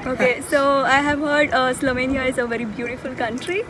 Okay, so I have heard Slovenia is a very beautiful country.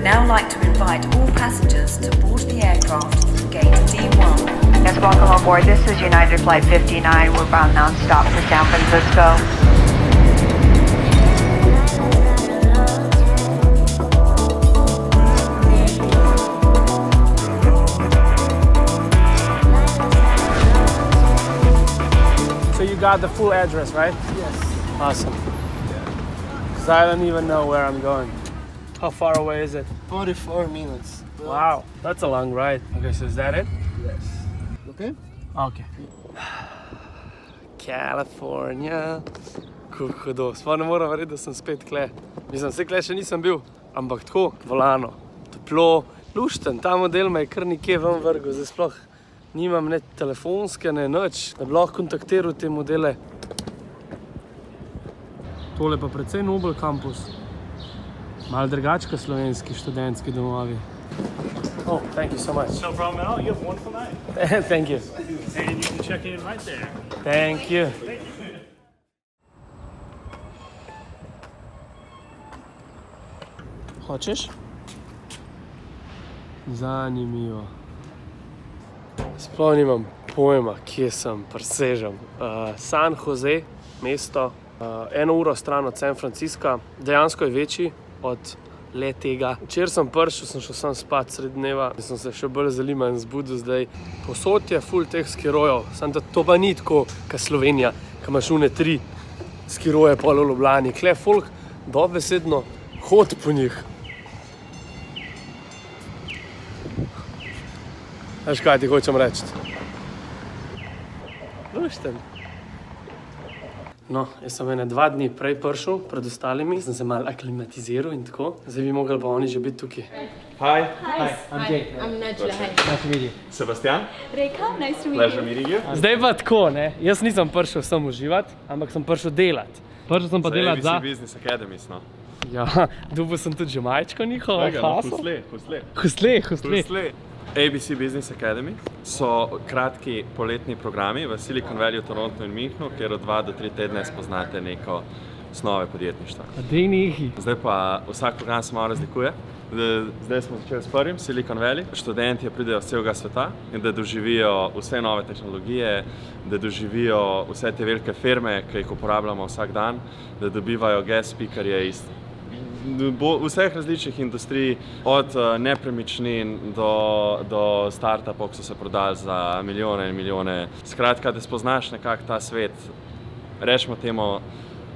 Now like to invite all passengers to board the aircraft gate D1. Yes, welcome on board. This is United Flight 59. We're bound non-stop for San Francisco. So you got the full address, right? Yes. Awesome. Because I don't even know where I'm going. How far away is it? 44 minutes. Wow, that's a long ride. Okay, so is that it? Yes. Okay? Okay. California. Hudo. Sploh ne moram verjeti, da sem spet kle. Mislim, vse kle še nisem bil, ampak tako, volano, toplo, lušten. Ta model me je kar nekje ven vrgel, zdaj sploh nimam ne telefonske, ne nič, da bi lahko kontaktiral te modele. Tole pa precej nobel kampus. Malo drugačka slovenski študentski domovi. Oh, thank you so much. No problem at all. You have a wonderful night. Thank you. And you can check in right there. Thank you. Hočeš? Zanimivo. Sploh nimam pojma, kje sem, presežem. San Jose, mesto, 1 uro stran od San Francisca, dejansko je večji od le tega. Včeraj sem prišel, sem šel sam spat sred dneva in sem se še bolj zaliman zbudil zdaj. Posod je ful teh skirojev, samo da to pa ni tako, kot Slovenija, ko imaš une 3 skiroje pol v Ljubljani. Kle folk dobesedno hod po njih. Veš kaj ti hočem reči? Lušten. No, jaz sem 2 dni prej prišel, pred ostalimi, sem se malo aklimatiziral in tako. Zdaj bi mogli pa oni že biti tukaj. Hi. I'm Jake. I'm Najla. Hi. Nice to meet you. Sebastian. Rekha, nice to meet Pleasure you. meeting you. Zdaj pa tako, ne? Jaz nisem prišel sem uživati, ampak sem prišel delati. Prišel sem pa delati za... ABC Business Academy, no. Ja, dobil sem tudi že majčko njihovo. Husle. ABC Business Academy so kratki poletni programi v Silicon Valley, Torontu in Münchnu, kjer od 2 do 3 tedne spoznate neko osnove podjetništva. Dej nehi. Zdaj pa vsak program se malo razlikuje. Zdaj smo začeli s prvim, Silicon Valley. Študentje pridejo z celega sveta in da doživijo vse nove tehnologije, da doživijo vse te velike firme, ki jih uporabljamo vsak dan, da dobivajo guest speakerje iz vseh različnih industrij, od nepremičnin do startupov, ki so se prodali za milijone in milijone. Skratka, da spoznaš nekako ta svet, rečemo temu,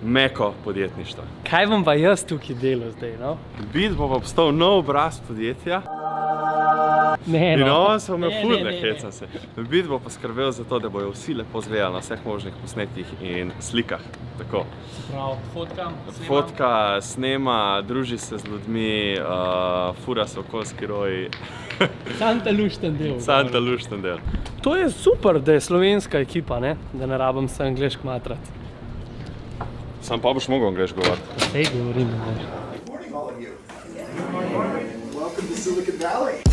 meko podjetništva. Kaj bom pa jaz tukaj delal zdaj, no? Bit bo pa postal nov obraz podjetja. Ne, no. In on se me ful ne hecam se. Bit bo poskrbel za to, da bojo vsi lepo zgledali na vseh možnih posnetkih in slikah. Tako. Prav, fotkam, snemam. Fotka, snema, druži se z ljudmi, fura se okoljski roji. Santa lušten del. Santa lušten del. To je super, da je slovenska ekipa, ne? Da ne rabim se angleško matrati. Sam pa boš mogel angleško govoriti. Sej govorim, ne. Morning, all of you. Welcome to Silicon Valley.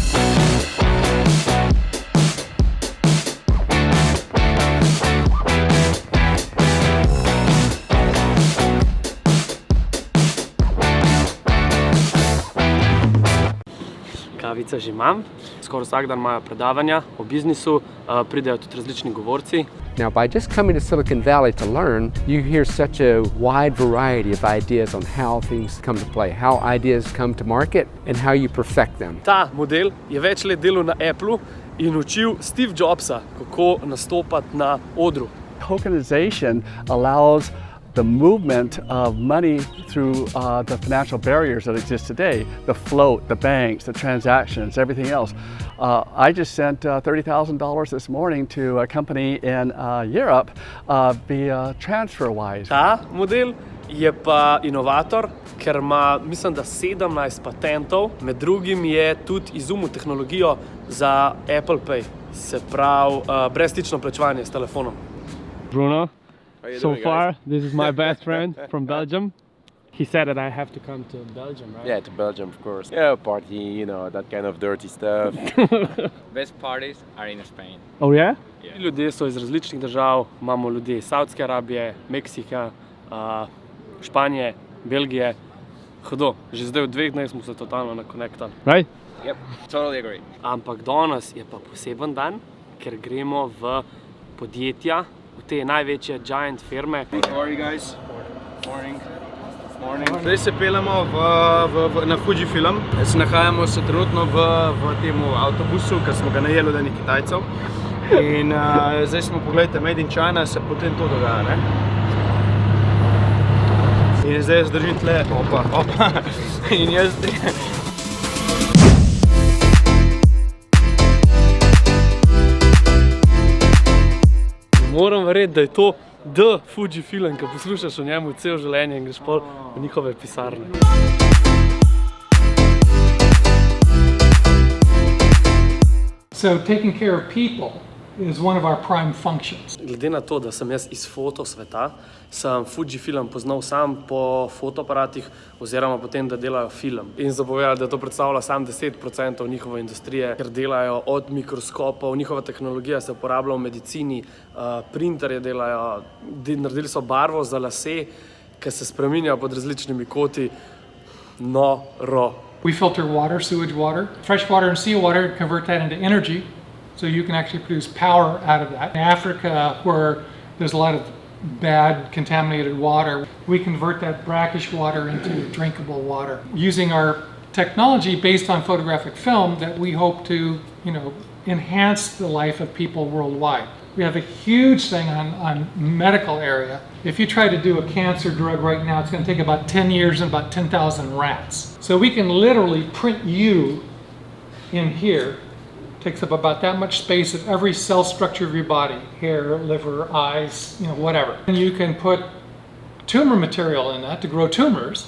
Kavice že imam. Skoraj vsak dan imajo predavanja o biznisu, pridejo tudi različni govorci. Now, by just coming to Silicon Valley to learn, you hear such a wide variety of ideas on how things come to play, how ideas come to market, and how you perfect them. Ta model je več let delal na Applu in učil Steve Jobsa, kako nastopati na odru. Tokenization allows the movement of money through the financial barriers that exist today, the float, the banks, the transactions, everything else. I just sent $30,000 this morning to a company in Europe via TransferWise. Ta model je pa inovator, ker ima, mislim, da 17 patentov, med drugim je tudi izumil tehnologijo za Apple Pay, se pravi brezstično plačevanje s telefonom. Bruno, so far this is my best friend from Belgium. He said that I have to come to Belgium, right? Yeah, to Belgium, of course. Yeah, party, you know, that kind of dirty stuff. Best parties are in Spain. Oh yeah? Yeah. Ljudje so iz različnih držav, imamo ljudi iz Saudske Arabije, Meksika, Španije, Belgije. Hudo, že zdaj v 2 dneh smo se totalno nakonektali. Right? Yep, totally agree. Ampak danes je pa poseben dan, ker gremo v podjetja, v te največje giant firme. How are you guys? Morning. Zdaj se peljemo na Fujifilm. Nahajamo se trenutno v tem avtobusu, ker smo ga najeli od enih Kitajcev. In zdaj smo, pogledajte, Made in China, se potem to dogaja, ne? In zdaj jaz držim tle, opa, in jaz... Moram verjeti, da je to The Fujifilm, ko poslušaš o njemu cel življenje in greš pol v njihove pisarne. So taking care of people is one of our prime functions. Glede na to, da sem jaz iz fotosveta, sem Fujifilm poznal sam po fotoaparatih oziroma potem, da delajo film. In zapovedali, da to predstavlja sam 10% njihove industrije, ker delajo od mikroskopov, njihova tehnologija se uporablja v medicini, printerje delajo, naredili so barvo za lase, ki se spreminjajo pod različnimi koti. Noro. We filter water, sewage water, fresh water and sea water, and convert that into energy. So you can actually produce power out of that. In Africa, where there's a lot of bad contaminated water, we convert that brackish water into drinkable water using our technology based on photographic film that we hope to, enhance the life of people worldwide. We have a huge thing on medical area. If you try to do a cancer drug right now, it's going to take about 10 years and about 10,000 rats. So we can literally print you in here. Takes up about that much space of every cell structure of your body, hair, liver, eyes, whatever. And you can put tumor material in that to grow tumors,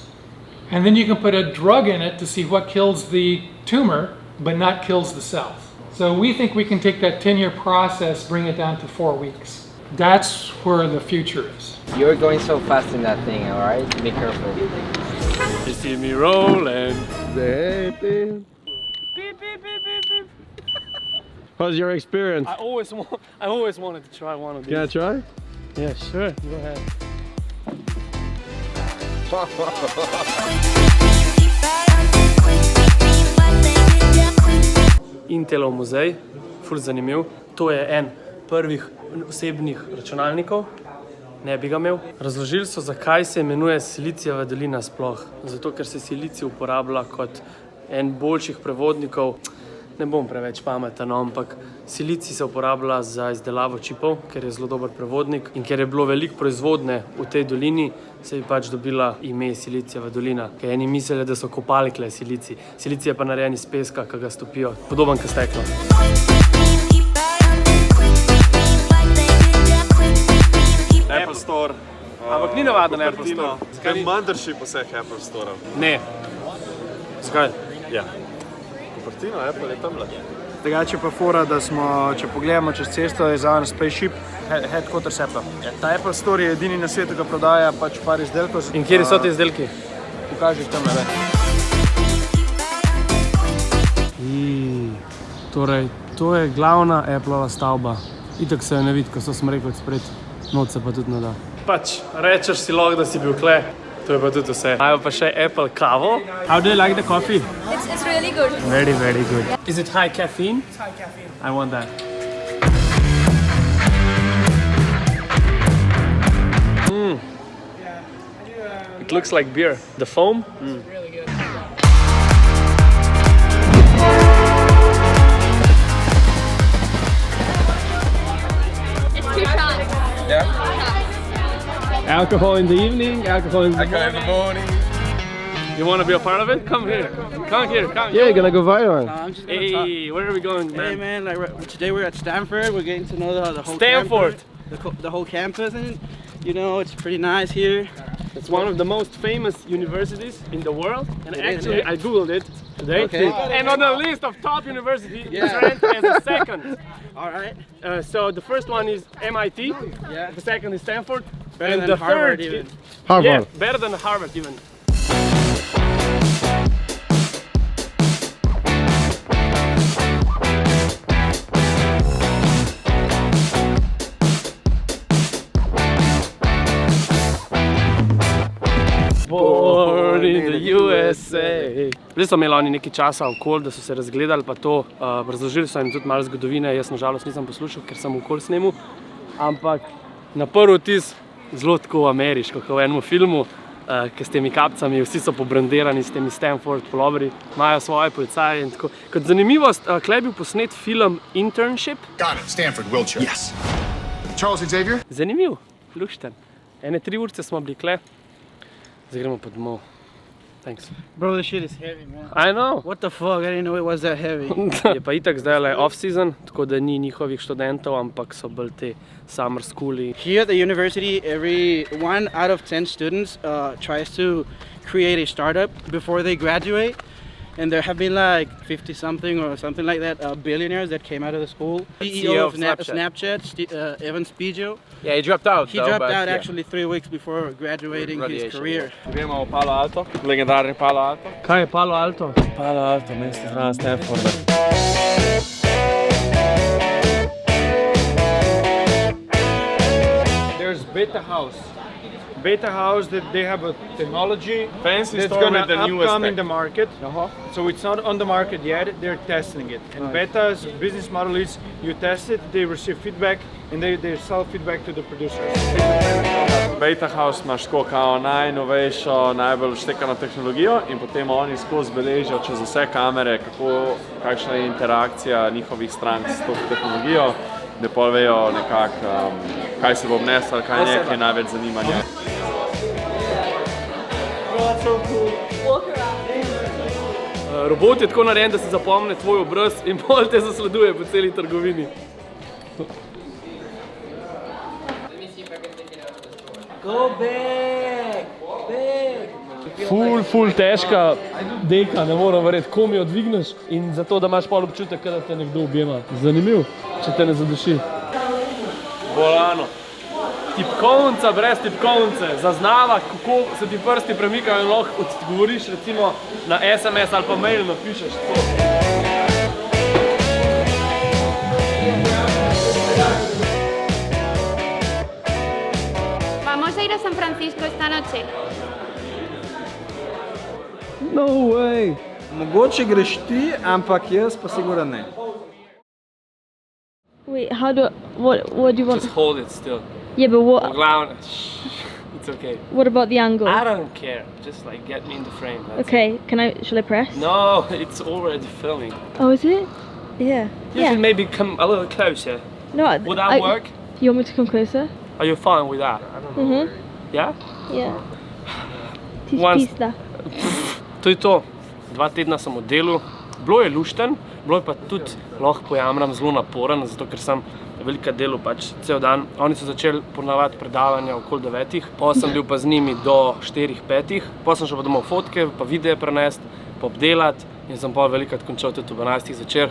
and then you can put a drug in it to see what kills the tumor, but not kills the cells. So we think we can take that 10-year process, bring it down to 4 weeks. That's where the future is. You're going so fast in that thing, all right? Be careful. You see me rolling. Beep, beep, beep, beep, beep. How's your experience? I always wanted to try one of these. Can I try? Yeah, sure. Go ahead. Intelov muzej, ful zanimiv. To je en prvih osebnih računalnikov, ne bi ga imel. Razložili so, zakaj se imenuje Silicijeva dolina sploh. Zato, ker se silicij uporablja kot en boljših prevodnikov. Ne bom preveč pameten, ampak silicij se uporablja za izdelavo čipov, ker je zelo dober prevodnik in ker je bilo veliko proizvodne v tej dolini, se je pač dobila ime Silicijeva dolina. Ker eni mislili, da so kopali kle silicij. Silicij je pa narejen iz peska, ki ga stopijo. Podoben kot steklo. Apple Store. Ampak ni navaden Apple Store. Kaj je mothership vseh Apple Store-ov? Ne. Zakaj? Ja. Cupertino, Apple je tamle. Drugače pa fora, da smo, če pogledamo čez cesto, je zraven Spaceship, headquarters Apple. Ta Apple Store je edini na svetu, ki prodaja pač par izdelkov. In kjer so ti izdelki? Pokaži tamle, ne. Torej, to je glavna Appleova stavba. Itak se jo ne vidi, ko so smrekli spred. Noč se pa tudi ne da. Pač, rečeš si lahko, da si bil kle. To je pa tudi vse. Imajo pa še Apple kavo. How do you like the coffee? It's really good. Very, very good. Is it high caffeine? It's high caffeine. I want that. It looks like beer. The foam? Really good. It's 2 shots. Yeah? Alcohol in the evening, alcohol in the morning. You want to be a part of it? Come here. Come here. Come. Yeah, you're gonna go viral. I'm just gonna Hey, where are we going, man? Hey man, today we're at Stanford. We're getting to know the whole Stanford. the whole campus, and you know it's pretty nice here. It's one of the most famous universities in the world, and It is, actually yeah. I googled it today. Okay. And on the list of top universities, Yeah. it's ranked as the second. All right. So the first one is MIT. Yeah. The second is Stanford. Better and than the Harvard third even. Harvard. Yeah, better than Harvard even. Born in the USA. Zdaj so imeli oni nekaj časa okoli, da so se razgledali pa to, razložili so jim tudi malo zgodovine, jaz nažalost nisem poslušal, ker sem okoli snemu, ampak na prvi vtis zelo tako ameriško, kot v enem filmu, ki s temi kapcami, vsi so pobrandirani s temi Stanford puloverji, imajo svoje policaje in tako. Kot zanimivost, tukaj je bil posnet film Internship. Got it. Stanford, Wiltshire. Yes. Charles Xavier? Zanimiv, lušten. 3 ure smo bili kle, zdaj gremo pa domov. Thanks. Bro, this shit is heavy, man. I know. What the fuck? I didn't know it was that heavy. Je pa itak zdaj off-season, tako da ni njihovih študentov, ampak so bolj te summer schooli. Here at the university, every 1 out of 10 students tries to create a startup before they graduate. And there have been like 50 something or something like that billionaires that came out of the school. CEO of Snapchat, Evan Spiegel. Yeah, he dropped out. He dropped out actually 3 weeks before graduating his career. Gremo v Palo Alto, legendarni Palo Alto. Kaj je Palo Alto? Palo Alto, mesto znan Stanforda. There's Beta House. Beta House, that they have a technology Fancy that's store gonna with the newest upcome in tech. the market. So it's not on the market yet, they're testing it. And Beta's business model is you test it, they receive feedback, and they sell feedback to the producers. Beta House imaš tako kao najnovejšo, najbolj štekano tehnologijo in potem oni skozi beležijo čez vse kamere, kakšna je interakcija njihovih strank s to tehnologijo, da pol vejo nekako, kaj se bo obneslo, kaj je največ zanimanja. Robot je tako narejen, da se zapomne tvoj obraz in pol te zasleduje po celi trgovini. Go back! Ful težka deka, ne moram verjeti, ko mi jo dvigneš in zato, da imaš pol občutek, da te nekdo objema. Zanimiv, če te ne zaduši. Bolano. Tipkovnica brez tipkovnice, zaznava, kako se ti prsti premikajo in lahko odgovoriš recimo na SMS ali pa mail napišeš. Vamos a ir a San Francisco esta noche. No way. Mogoče greš ti, ampak jaz pa sigurno ne. Wait, what do you want? Just hold it still. Yeah, but what? It's okay. What about the angle? I don't care. Just like get me in the frame. Okay, shall I press? No, it's already filming. Oh, is it? Yeah. You can maybe come a little closer. No. Would that work? You want me to come closer? Are you fine with that? Yeah? Yeah. Pista. To je to. 2 tedna sem v delu. Bilo je lušten, bilo je pa tudi, lahko pojamram, zelo naporen, zato ker sem velika delu pač cel dan. Oni so začeli ponavljati predavanja okoli 9, potem sem bil pa z njimi do 4-5, potem sem šel pa domov fotke, pa videe prenesti, pa obdelati in sem pa velikrat končal tudi ob 11 zvečer.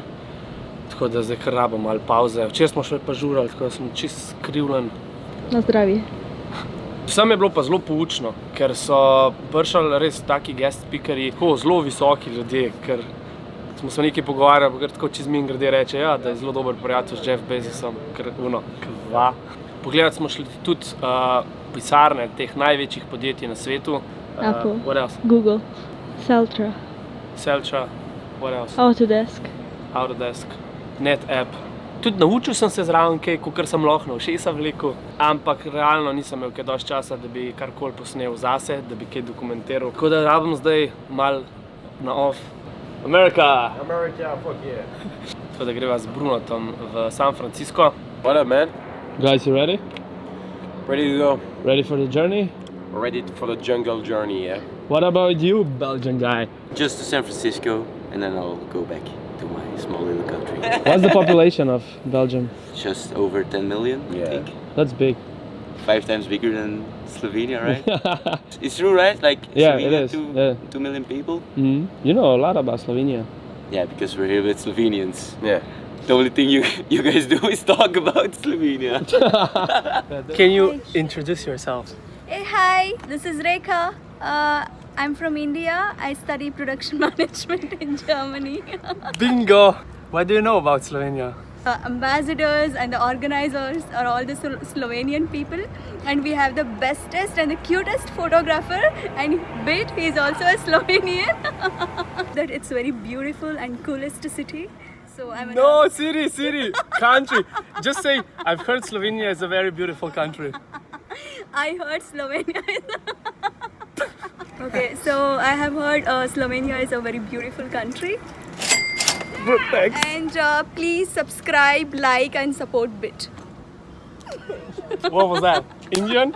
Tako da zdaj kar rabim malo pauze. Včeraj smo še pa žurali, tako da sem čist skrivljen. Na zdravje. Vsem je bilo pa zelo poučno, ker so prišli res taki guest speakerji, tako zelo visoki ljudje, ker smo se nekaj pogovarjali, ker tako čez mimogrede reče, ja, da je zelo dober prijatelj z Jeff Bezosom, ker kva. Pogledati smo šli tudi pisarne teh največjih podjetij na svetu. Apple. What else? Google. Celtra. What else? Autodesk. NetApp. Tudi naučil sem se zraven kaj, kakor sem lahko na ušesa vlekel, ampak realno nisem imel kaj dosti časa, da bi karkoli posnel zase, da bi kaj dokumentiral. Tako da rabim zdaj malo na off. America, fuck yeah. Tako da greva z Brunotom v San Francisco. What up, man? Guys, you ready? Ready to go. Ready for the journey? Ready for the jungle journey, yeah. What about you, Belgian guy? Just to San Francisco, and then I'll go back to my small little country. What's the population of Belgium? Just over 10 million, I think. That's big. 5 times bigger than Slovenia, right? It's true, right? Like Yeah, Slovenia, it is. 2 million people. Mhm. You know a lot about Slovenia. Yeah, because we're here with Slovenians. Yeah. The only thing you guys do is talk about Slovenia. Can you introduce yourself? Hey, hi, this is Rekha. I'm from India. I study production management in Germany. Bingo! What do you know about Slovenia? Ambassadors and the organizers are all the Slovenian people, and we have the bestest and the cutest photographer, and Bit, he is also a Slovenian. That it's very beautiful and coolest city. So I'm No, city, country. Just say, I've heard Slovenia is a very beautiful country. I heard Slovenia is Okay, so I have heard Slovenia is a very beautiful country. Thanks. And please subscribe, like and support Bit. What was that? Indian?